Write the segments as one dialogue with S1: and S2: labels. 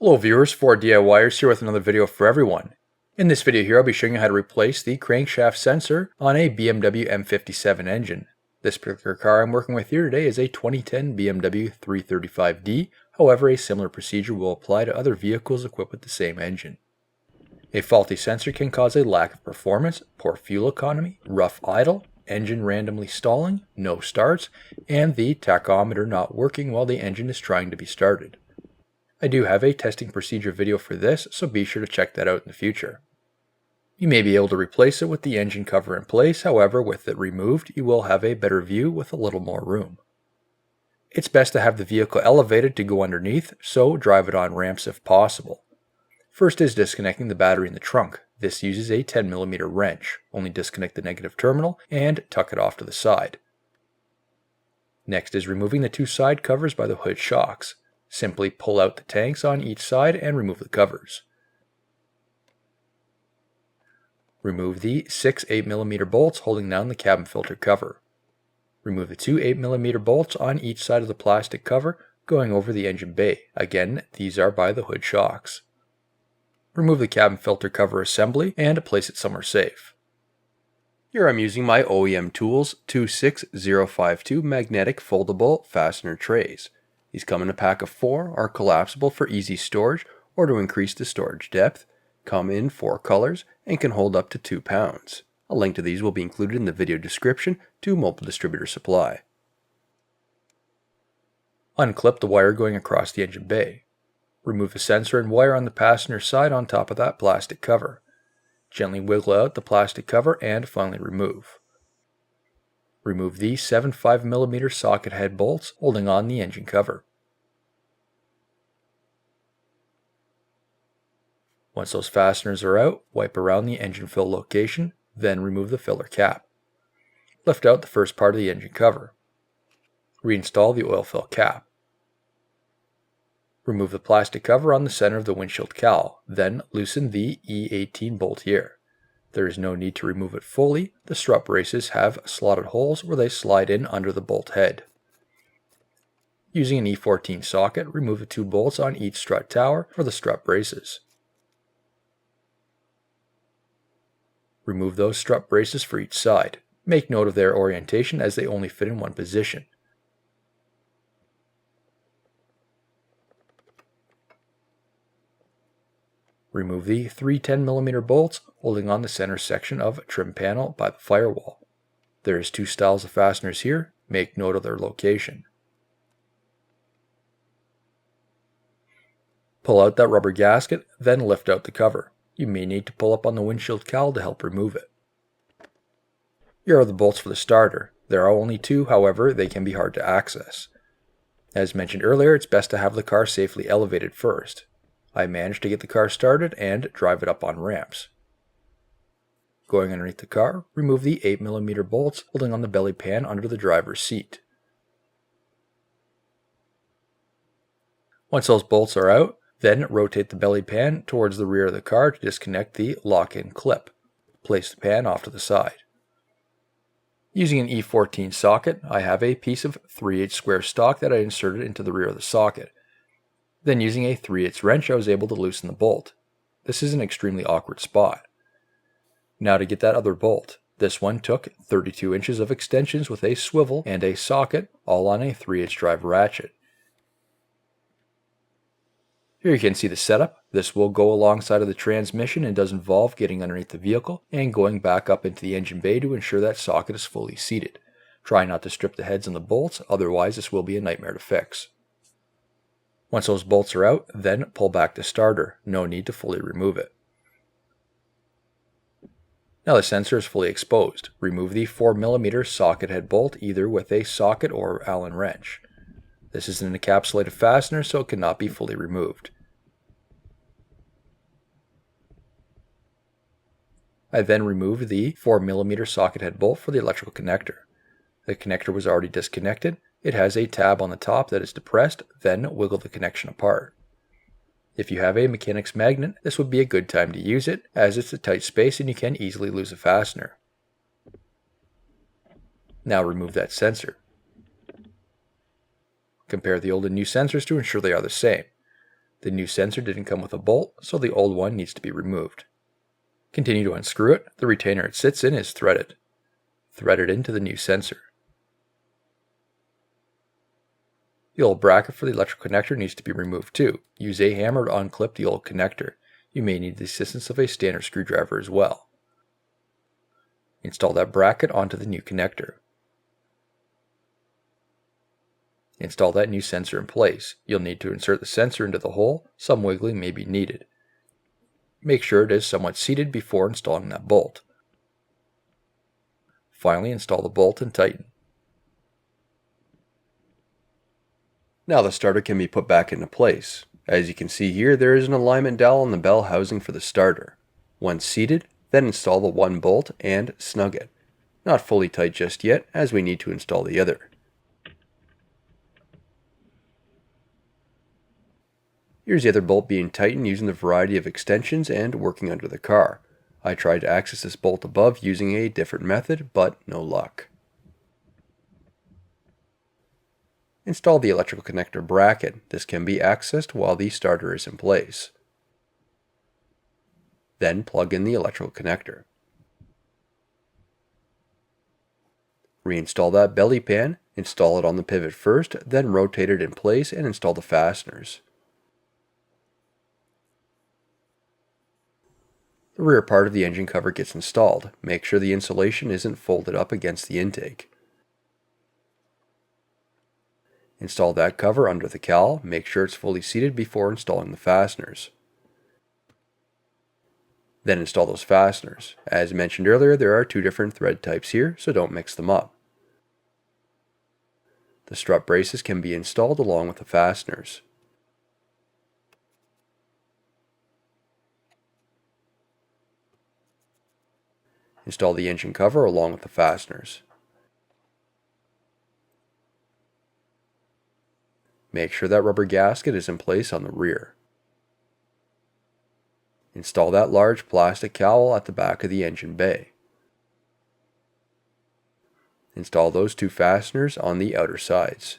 S1: Hello viewers, 4DIYers here with another video for everyone. In this video here I'll be showing you how to replace the crankshaft sensor on a BMW M57 engine. This particular car I'm working with here today is a 2010 BMW 335d, however a similar procedure will apply to other vehicles equipped with the same engine. A faulty sensor can cause a lack of performance, poor fuel economy, rough idle, engine randomly stalling, no starts, and the tachometer not working while the engine is trying to be started. I do have a testing procedure video for this, so be sure to check that out in the future. You may be able to replace it with the engine cover in place, however with it removed you will have a better view with a little more room. It's best to have the vehicle elevated to go underneath, so drive it on ramps if possible. First is disconnecting the battery in the trunk. This uses a 10mm wrench. Only disconnect the negative terminal and tuck it off to the side. Next is removing the two side covers by the hood shocks. Simply pull out the tanks on each side and remove the covers. Remove the 6 8mm bolts holding down the cabin filter cover. Remove the two 8mm bolts on each side of the plastic cover going over the engine bay. Again, these are by the hood shocks. Remove the cabin filter cover assembly and place it somewhere safe. Here I'm using my OEM Tools 26052 magnetic foldable fastener trays. These come in a pack of 4, are collapsible for easy storage or to increase the storage depth, come in 4 colors, and can hold up to 2 pounds. A link to these will be included in the video description to Mobile Distributor Supply. Unclip the wire going across the engine bay. Remove the sensor and wire on the passenger side on top of that plastic cover. Gently wiggle out the plastic cover and finally remove. Remove the 7 5mm socket head bolts holding on the engine cover. Once those fasteners are out, wipe around the engine fill location, then remove the filler cap. Lift out the first part of the engine cover. Reinstall the oil fill cap. Remove the plastic cover on the center of the windshield cowl, then loosen the E18 bolt here. There is no need to remove it fully. The strut braces have slotted holes where they slide in under the bolt head. Using an E14 socket, remove the 2 bolts on each strut tower for the strut braces. Remove those strut braces for each side. Make note of their orientation as they only fit in one position. Remove the 3 10mm bolts holding on the center section of trim panel by the firewall. There is 2 styles of fasteners here. Make note of their location. Pull out that rubber gasket, then lift out the cover. You may need to pull up on the windshield cowl to help remove it. Here are the bolts for the starter. There are only 2, however, they can be hard to access. As mentioned earlier, it's best to have the car safely elevated first. I managed to get the car started and drive it up on ramps. Going underneath the car, remove the 8mm bolts holding on the belly pan under the driver's seat. Once those bolts are out, then rotate the belly pan towards the rear of the car to disconnect the lock-in clip. Place the pan off to the side. Using an E14 socket, I have a piece of 3/8 square stock that I inserted into the rear of the socket. Then using a 3/8 wrench I was able to loosen the bolt. This is an extremely awkward spot. Now to get that other bolt. This one took 32 inches of extensions with a swivel and a socket, all on a 3/8 drive ratchet. Here you can see the setup. This will go alongside of the transmission and does involve getting underneath the vehicle and going back up into the engine bay to ensure that socket is fully seated. Try not to strip the heads on the bolts, otherwise this will be a nightmare to fix. Once those bolts are out, then pull back the starter. No need to fully remove it. Now the sensor is fully exposed. Remove the 4mm socket head bolt either with a socket or Allen wrench. This is an encapsulated fastener, so it cannot be fully removed. I then removed the 4mm socket head bolt for the electrical connector. The connector was already disconnected. It has a tab on the top that is depressed, then wiggle the connection apart. If you have a mechanic's magnet, this would be a good time to use it, as it's a tight space and you can easily lose a fastener. Now remove that sensor. Compare the old and new sensors to ensure they are the same. The new sensor didn't come with a bolt, so the old one needs to be removed. Continue to unscrew it. The retainer it sits in is threaded. Thread it into the new sensor. The old bracket for the electrical connector needs to be removed too. Use a hammer to unclip the old connector. You may need the assistance of a standard screwdriver as well. Install that bracket onto the new connector. Install that new sensor in place. You'll need to insert the sensor into the hole. Some wiggling may be needed. Make sure it is somewhat seated before installing that bolt. Finally, install the bolt and tighten. Now the starter can be put back into place. As you can see here, there is an alignment dowel on the bell housing for the starter. Once seated, then install the one bolt and snug it. Not fully tight just yet, as we need to install the other. Here's the other bolt being tightened using the variety of extensions and working under the car. I tried to access this bolt above using a different method, but no luck. Install the electrical connector bracket. This can be accessed while the starter is in place. Then plug in the electrical connector. Reinstall that belly pan, install it on the pivot first, then rotate it in place and install the fasteners. The rear part of the engine cover gets installed. Make sure the insulation isn't folded up against the intake. Install that cover under the cowl. Make sure it's fully seated before installing the fasteners. Then install those fasteners. As mentioned earlier, there are two different thread types here, so don't mix them up. The strut braces can be installed along with the fasteners. Install the engine cover along with the fasteners. Make sure that rubber gasket is in place on the rear. Install that large plastic cowl at the back of the engine bay. Install those two fasteners on the outer sides.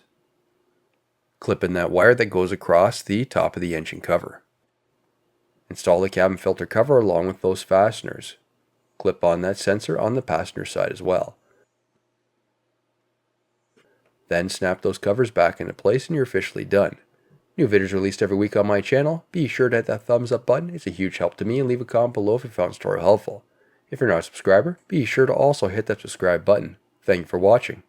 S1: Clip in that wire that goes across the top of the engine cover. Install the cabin filter cover along with those fasteners. Clip on that sensor on the passenger side as well. Then snap those covers back into place and you're officially done. New videos released every week on my channel. Be sure to hit that thumbs up button. It's a huge help to me, and leave a comment below if you found this tutorial helpful. If you're not a subscriber, be sure to also hit that subscribe button. Thank you for watching.